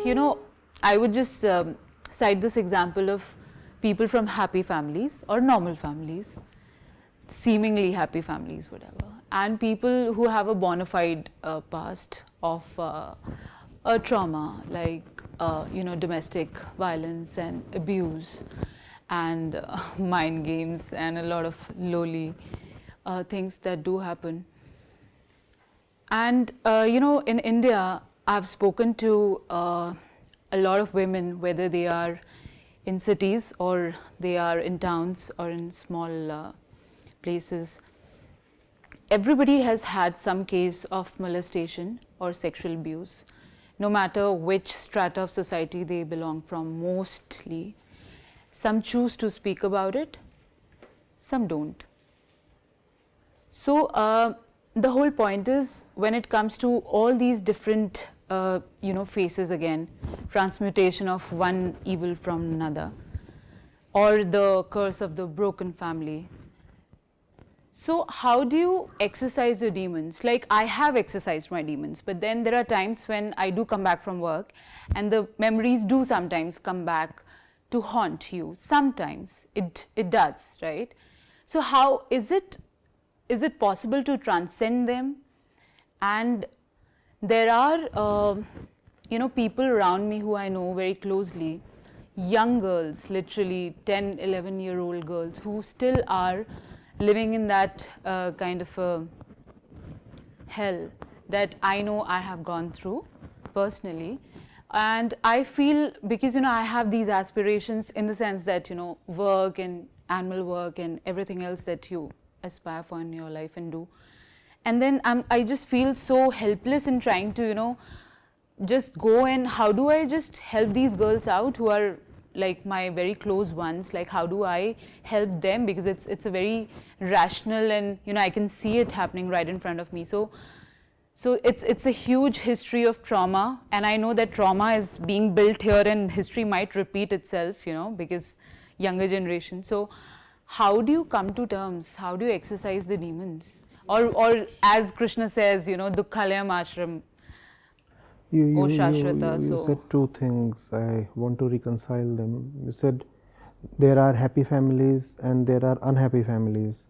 You know, I would just cite this example of people from happy families or normal families, seemingly happy families, whatever, and people who have a bona fide past of a trauma like domestic violence and abuse and mind games and a lot of lowly things that do happen. And in India, I've spoken to a lot of women, whether they are in cities or they are in towns or in small places. Everybody has had some case of molestation or sexual abuse, no matter which strata of society they belong from, mostly. Some choose to speak about it, some don't. So the whole point is, when it comes to all these different faces again, transmutation of one evil from another, or the curse of the broken family. So how do you exercise your demons? Like, I have exercised my demons, but then there are times when I do come back from work and the memories do sometimes come back to haunt you. Sometimes it does, right? So how is it possible to transcend them? And there are people around me who I know very closely, young girls, literally 10, 11-year-old girls, who still are living in that kind of a hell that I know I have gone through personally. And I feel, because I have these aspirations in the sense that work and animal work and everything else that you aspire for in your life and do, and then I just feel so helpless in trying to just go, and how do I just help these girls out who are like my very close ones? Like, how do I help them? Because it's a very rational, and I can see it happening right in front of me. So it's a huge history of trauma, and I know that trauma is being built here, and history might repeat itself, because younger generation. So how do you come to terms? How do you exercise the demons? Or as Krishna says, dukkhalayam ashram. You said two things. I want to reconcile them. You said there are happy families and there are unhappy families.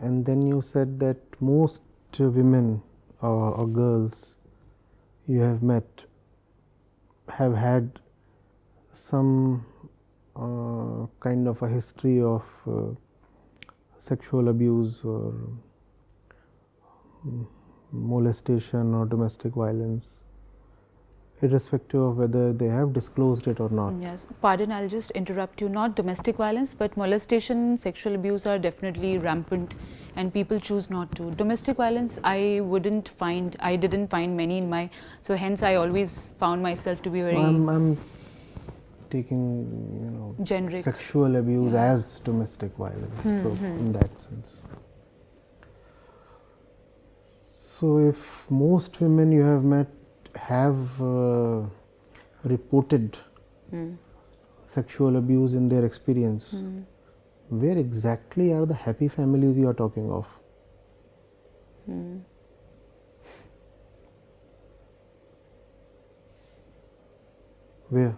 And then you said that most women or girls you have met have had some kind of a history of sexual abuse or molestation or domestic violence, irrespective of whether they have disclosed it or not. Yes, pardon, I'll just interrupt you. Not domestic violence, but molestation, sexual abuse are definitely rampant, and people choose not to. Domestic violence, I didn't find many in my, so hence I always found myself to be very... I'm taking, generic. Sexual abuse as domestic violence, so in that sense. So if most women you have met have reported sexual abuse in their experience, where exactly are the happy families you are talking of? Where?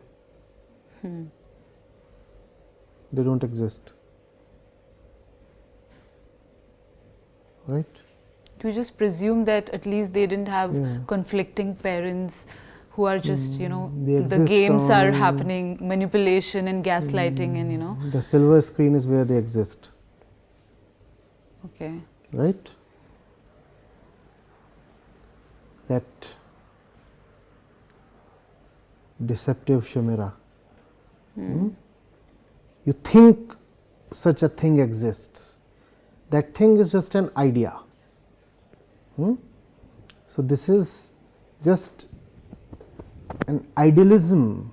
They don't exist, right? You just presume that at least they didn't have conflicting parents who are just, the games are happening, manipulation and gaslighting and, The silver screen is where they exist. Okay. Right? That deceptive chimera. You think such a thing exists. That thing is just an idea. So this is just an idealism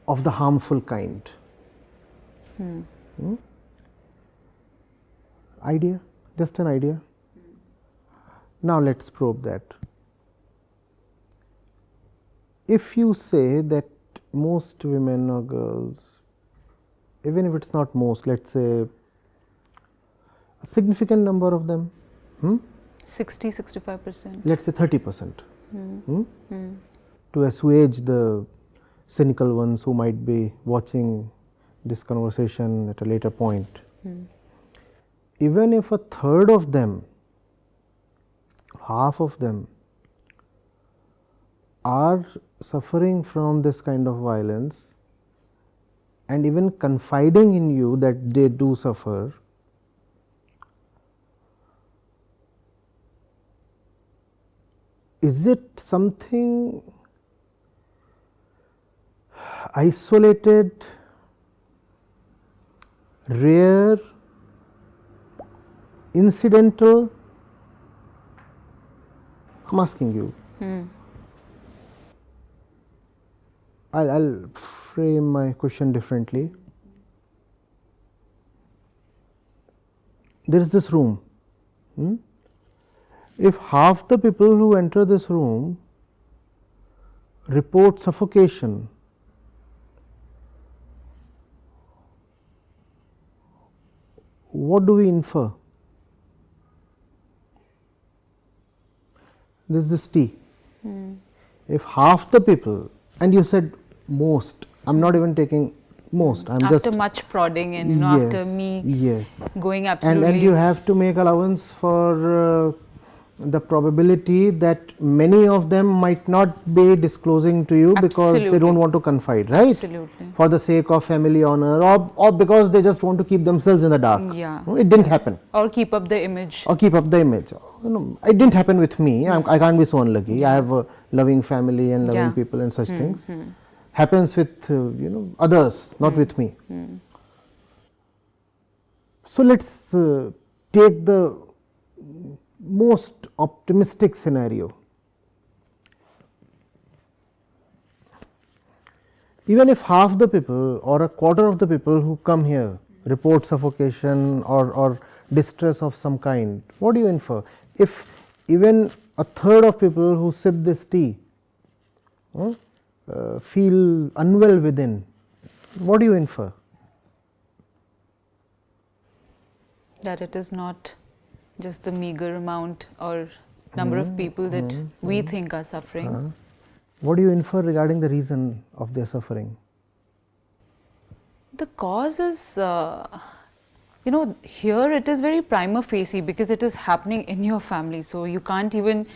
of the harmful kind. Idea, just an idea. Now let's probe that. If you say that most women or girls, even if it's not most, let's say a significant number of them 60-65%. Let's say 30%. To assuage the cynical ones who might be watching this conversation at a later point. Even if a third of them, half of them are suffering from this kind of violence and even confiding in you that they do suffer, is it something isolated, rare, incidental? I am asking you. I'll frame my question differently. There is this room. If half the people who enter this room report suffocation, what do we infer? This is this T. If half the people, and you said most, I am not even taking most, I am after just much prodding and yes, after me yes. going absolutely. And you have to make allowance for the probability that many of them might not be disclosing to you because they don't want to confide, right? Absolutely. For the sake of family honor, or because they just want to keep themselves in the dark. Yeah. It didn't happen. Or keep up the image. Or keep up the image. It didn't happen with me. I can't be so unlucky. I have a loving family and loving people and such things. Happens with others, not with me. So let's take the most optimistic scenario. Even if half the people or a quarter of the people who come here report suffocation or distress of some kind, what do you infer? If even a third of people who sip this tea feel unwell within, what do you infer? That it is not just the meager amount or number of people that we think are suffering. What do you infer regarding the reason of their suffering? The cause is, here it is very prima facie because it is happening in your family. So you can't even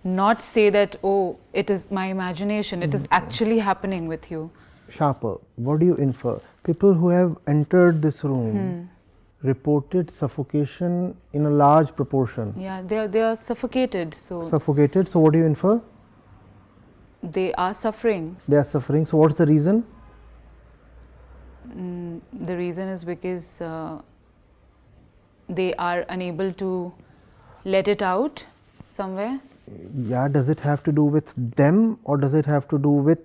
not say that, oh, it is my imagination. It is actually happening with you. Sharper, what do you infer? People who have entered this room reported suffocation in a large proportion. Yeah, they are suffocated. So Suffocated. So what do you infer? They are suffering. They are suffering. So what's the reason? The reason is because they are unable to let it out somewhere. Yeah, does it have to do with them or does it have to do with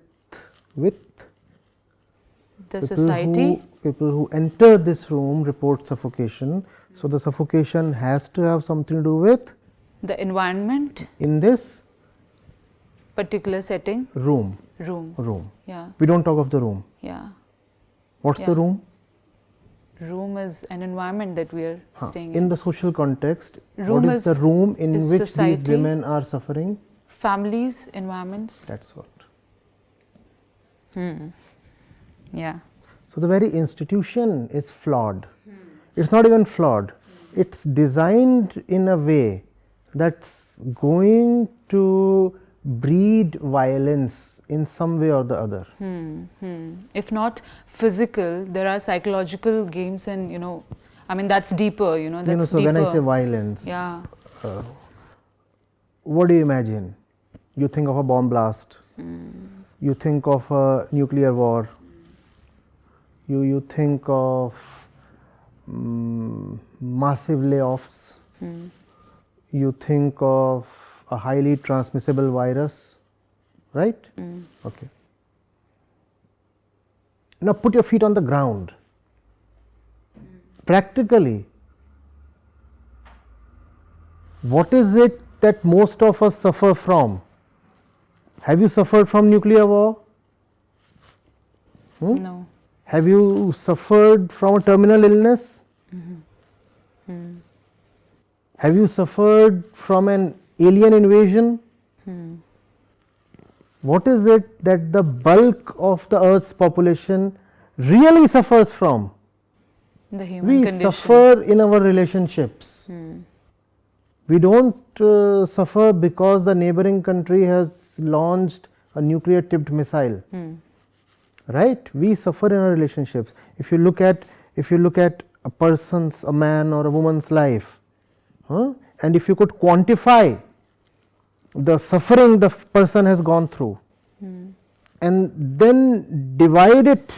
the society? People who enter this room report suffocation. So the suffocation has to have something to do with the environment in this particular setting. Room. Yeah. We don't talk of the room. Yeah. What's the room? Room is an environment that we are staying in the social context. Room what is the room in which society, these women are suffering? Families, environments. That's what. Yeah. So the very institution is flawed. It's not even flawed. It's designed in a way that's going to breed violence in some way or the other. If not physical, there are psychological games, and I mean that's deeper. That's so deeper. When I say violence, yeah. What do you imagine? You think of a bomb blast. You think of a nuclear war. You think of massive layoffs. You think of a highly transmissible virus, right? Okay. Now put your feet on the ground. Practically, what is it that most of us suffer from? Have you suffered from nuclear war? No. Have you suffered from a terminal illness? Have you suffered from an alien invasion? What is it that the bulk of the earth's population really suffers from? The human We condition. suffer in our relationships. We don't suffer because the neighboring country has launched a nuclear tipped missile. Right? We suffer in our relationships. If you look at a person's, a man or a woman's life, and if you could quantify the suffering the person has gone through, and then divide it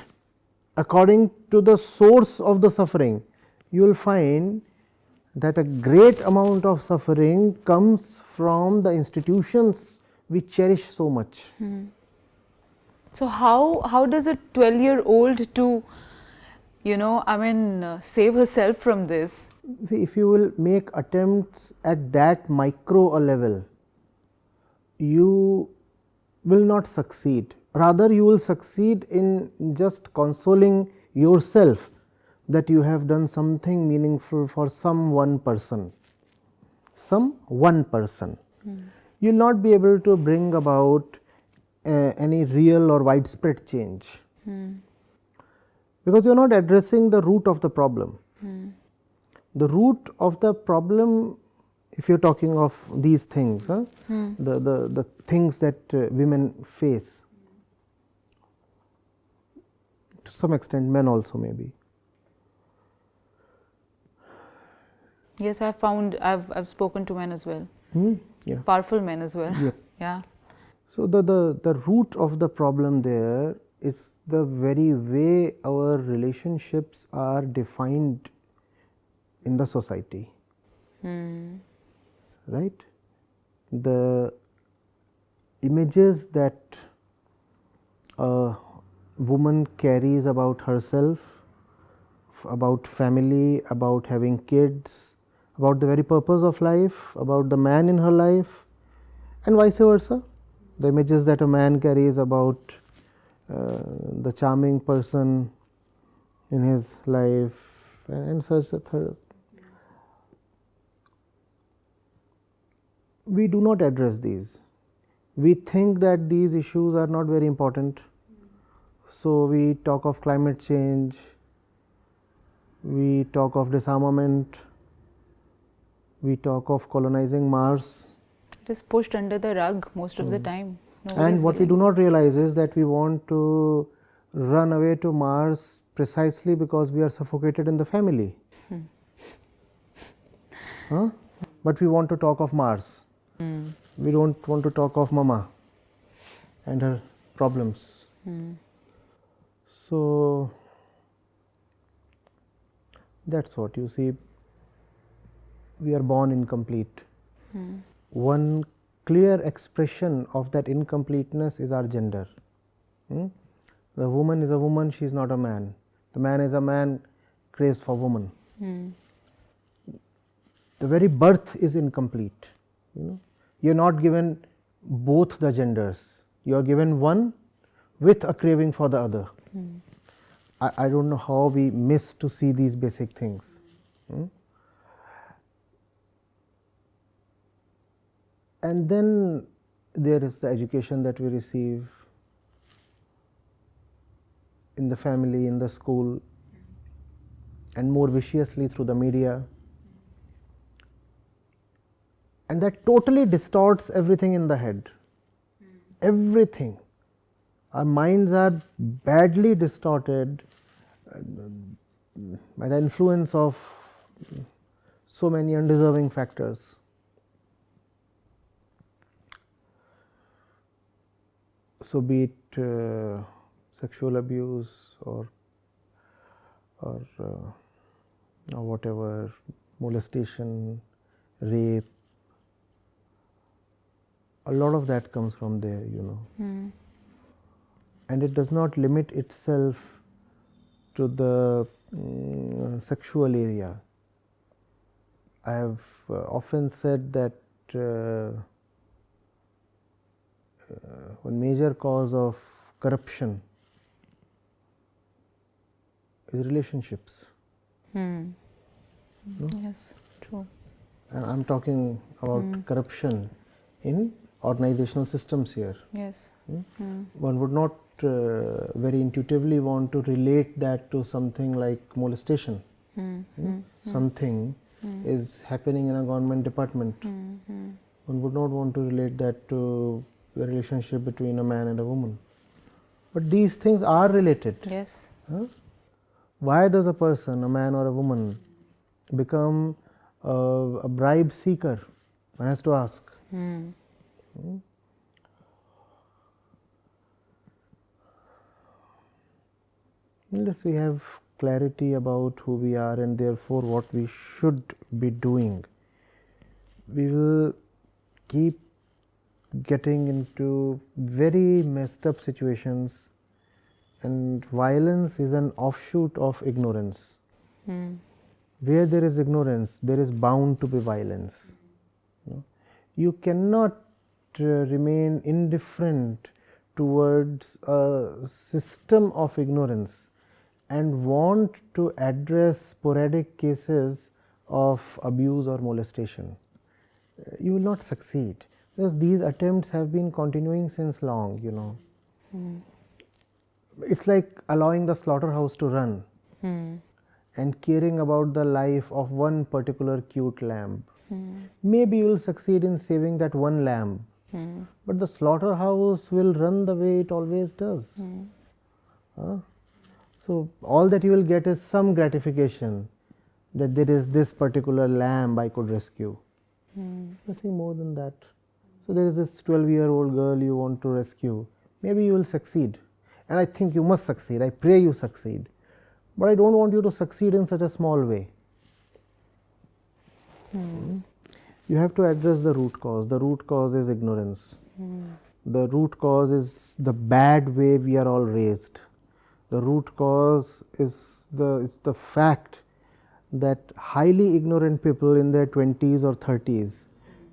according to the source of the suffering, you will find that a great amount of suffering comes from the institutions we cherish so much. So how does a 12-year-old to, save herself from this? See, if you will make attempts at that micro a level, you will not succeed. Rather, you will succeed in just consoling yourself that you have done something meaningful for some one person. Some one person. You will not be able to bring about any real or widespread change, because you are not addressing the root of the problem. The root of the problem, if you are talking of these things, the things that women face, to some extent men also maybe. Yes, I've spoken to men as well. Yeah. Powerful men as well. Yep. Yeah. So, the root of the problem there is the very way our relationships are defined in the society. Right? The images that a woman carries about herself, about family, about having kids, about the very purpose of life, about the man in her life, and vice versa. The images that a man carries about the charming person in his life, and such a third. We do not address these. We think that these issues are not very important. So, we talk of climate change, we talk of disarmament, we talk of colonizing Mars. It is pushed under the rug most of the time. And what we do not realize is that we want to run away to Mars precisely because we are suffocated in the family. But we want to talk of Mars. We do not want to talk of Mama and her problems. So, that is what you see. We are born incomplete. One clear expression of that incompleteness is our gender. The woman is a woman, she is not a man. The man is a man crazed for woman. The very birth is incomplete. You are not given both the genders, you are given one with a craving for the other. I do not know how we miss to see these basic things. And then there is the education that we receive in the family, in the school, and more viciously through the media. And that totally distorts everything in the head. Everything. Our minds are badly distorted by the influence of so many undeserving factors. So, be it sexual abuse or whatever, molestation, rape, a lot of that comes from there, And it does not limit itself to the sexual area. I have often said that one major cause of corruption is relationships. Yes, true. and I'm talking about corruption in organizational systems here. Yes. One would not very intuitively want to relate that to something like molestation. Something is happening in a government department. One would not want to relate that to the relationship between a man and a woman. But these things are related. Yes. Why does a person, a man or a woman, become a bribe seeker? One has to ask. Unless we have clarity about who we are and therefore what we should be doing, we will keep getting into very messed up situations, and violence is an offshoot of ignorance. Where there is ignorance, there is bound to be violence. You cannot remain indifferent towards a system of ignorance and want to address sporadic cases of abuse or molestation. You will not succeed, because these attempts have been continuing since long, you know. It's like allowing the slaughterhouse to run and caring about the life of one particular cute lamb. Maybe you will succeed in saving that one lamb, but the slaughterhouse will run the way it always does. So all that you will get is some gratification that there is this particular lamb I could rescue. Nothing more than that. So there is this 12-year-old girl you want to rescue. Maybe you will succeed, and I think you must succeed. I pray you succeed, but I don't want you to succeed in such a small way. You have to address the root cause. The root cause is ignorance. The root cause is the bad way we are all raised. The root cause is the fact that highly ignorant people in their 20s or 30s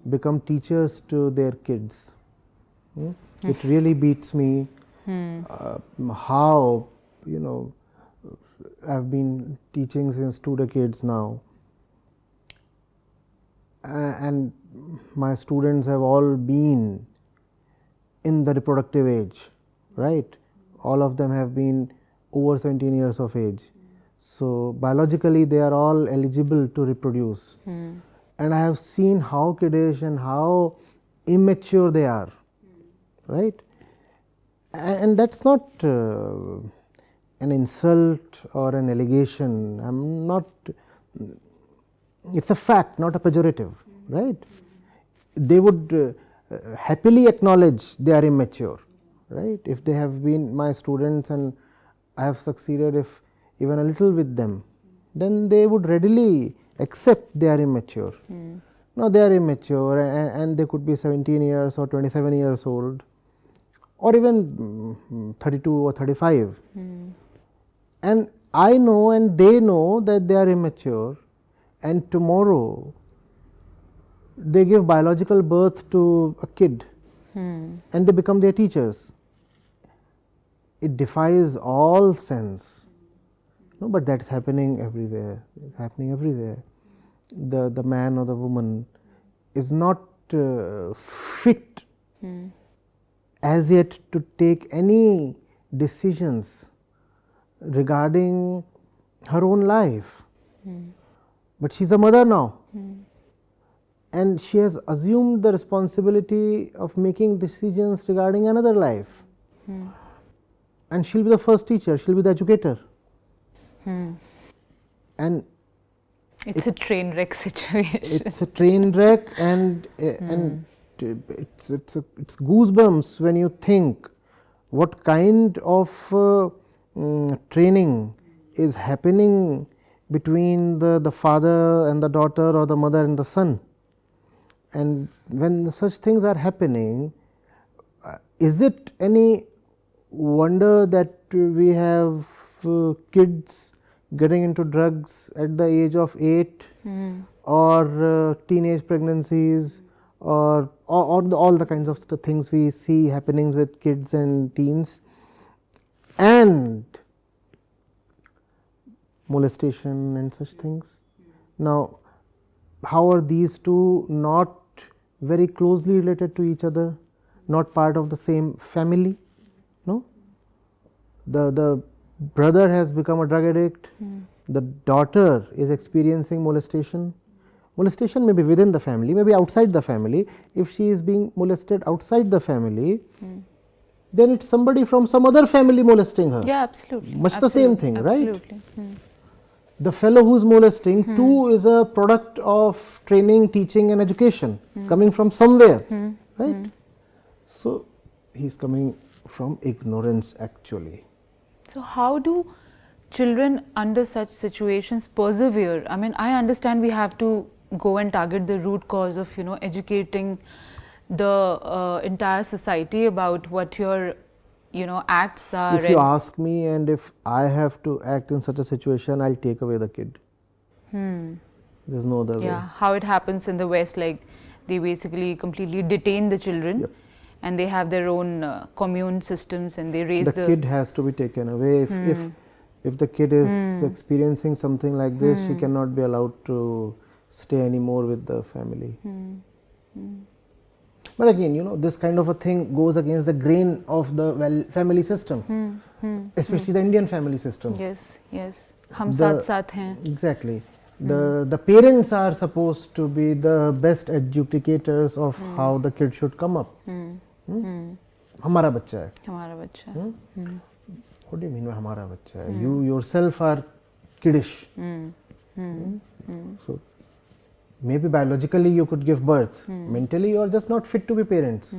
become teachers to their kids. It really beats me how, you know, I've been teaching since 2 decades now, and my students have all been in the reproductive age, right? All of them have been over 17 years of age. So biologically they are all eligible to reproduce. And I have seen how kiddish and how immature they are, right? And that's not an insult or an allegation. I'm not, it's a fact, not a pejorative, right? They would happily acknowledge they are immature, right? If they have been my students and I have succeeded if even a little with them, then they would readily accept they are immature. No, they are immature, and they could be 17 years or 27 years old, or even 32 or 35. And I know and they know that they are immature, and tomorrow they give biological birth to a kid and they become their teachers. It defies all sense. No, but that's happening everywhere. It's happening everywhere. The man or the woman is not fit as yet to take any decisions regarding her own life. But she's a mother now, and she has assumed the responsibility of making decisions regarding another life. And she'll be the first teacher, she'll be the educator. And it's a train wreck situation. It's a train wreck, and it's goosebumps when you think what kind of training is happening between the father and the daughter, or the mother and the son. And when such things are happening, is it any wonder that we have kids getting into drugs at the age of 8, or teenage pregnancies, or all the kinds of things we see happenings with kids and teens, and molestation and such things? Now, how are these two not very closely related to each other, not part of the same family? No, the brother has become a drug addict, the daughter is experiencing molestation. Molestation may be within the family, maybe outside the family. If she is being molested outside the family, then it's somebody from some other family molesting her. Yeah, absolutely. Much the same thing, right? Absolutely. The fellow who's molesting too is a product of training, teaching and education coming from somewhere, right? So he's coming from ignorance actually. So how do children under such situations persevere? I mean, I understand we have to go and target the root cause of, educating the entire society about what your, acts are. If you ask me, and if I have to act in such a situation, I'll take away the kid. There's no other way. Yeah, how it happens in the West, like they basically completely detain the children. Yep. And they have their own commune systems, and they raise the kid has to be taken away. If the kid is experiencing something like this, she cannot be allowed to stay anymore with the family. But again, this kind of a thing goes against the grain of the family system, especially the Indian family system. Yes, yes. Hum saath saath hain. Exactly. The parents are supposed to be the best educators of how the kid should come up. हमारा बच्चा है. हमारा बच्चा है. What do you mean by हमारा बच्चा है? You yourself are kiddish. So maybe biologically you could give birth. Mentally you are just not fit to be parents.